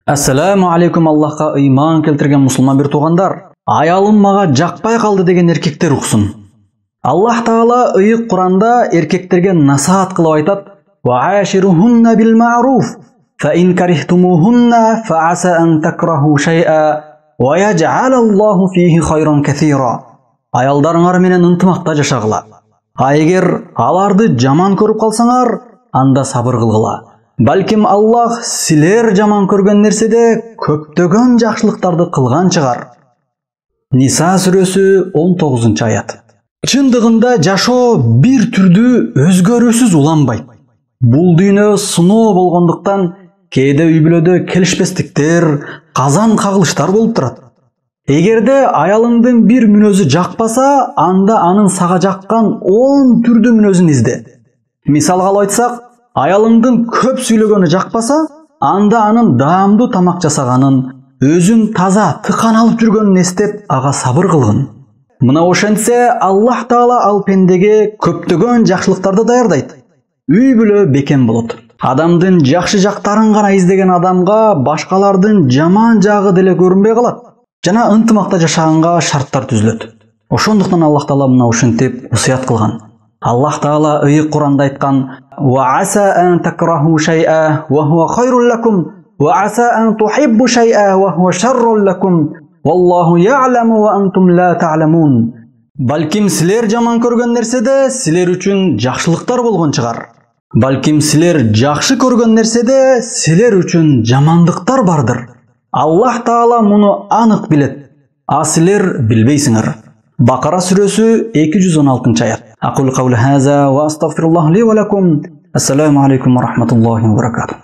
Ассаламу алейкум, Аллахқа ыйман келтірген мұсылман бір туғандар. Аялым маға жақпай қалды деген еркектер ұқсын. Аллах Таала ыйык Құранда еркектерге насаат қылып айтады: «Ваашируһунна бил маъруф, фа ин карихтумухунна фа аса ан такраху шай'a ва ядж'алаллаху фихи хайран касира». Аялдарыңар менен ынтымақта жашагыла. Егер аларды жаман көріп қалсаңар, анда сабыр кылгыла. Балким Аллах силер жаман көрген нерседе көптөгөн жакшылыктарды кылган чыгар. Ниса сүрөсү 19-аят. Чындыгында жашоо бир түрдүү өзгөрүүсүз уланбайт. Бул дүйнө сыноо болгондуктан кээде үй бүлөдө келишпестиктер, казан кагылыштар болуп турат. Эгерде аялыңдын бир мүнөзү жакпаса, анда анын сага жаккан 10 түрдүү мүнөзүн изде. Мисалга алып айтсак, аялыңдын көп сүйлөгөнү жакпаса, анда анын даамдуу тамак жасаганын, өзүн таза, тыкан алып жүргөнүн эстеп, ага сабыр кылгын. Мына ошентсе, Аллах Таала ал пендеге көптөгөн жакшылыктарды даярдайт. Үй бүлө бекем болот. Адамдын жакшы жактарын гана издеген адамга башкалардын жаман жагы деле көрүнбөй калат. Жана ынтымакта жашаганга шарттар түзүлөт. Ошондуктан Аллах Таала мына ушинтип усуят кылган. Аллах Таала ыйык Куранда айткан: «Ва аса ан такраху шай'a ва хува хайрун лакум, ва аса ан тухиббу шай'a ва хува шаррун лакум, валлаху я'ламу ва антум ла та'ламун». Балким силер жаман көргөн нерседе силер үчүн жакшылыктар болгон чыгар. Балким силер жакшы көргөн нерседе силер үчүн жамандыктар бардыр. Аллах Таала муну анык билет, а силер билбейсиңер. Бакара сүрөсү 216-аят. Aqulu qawli hadha wa astaghfirullah li wa lakum. Assalamu alaykum wa rahmatullahi wa barakatuh.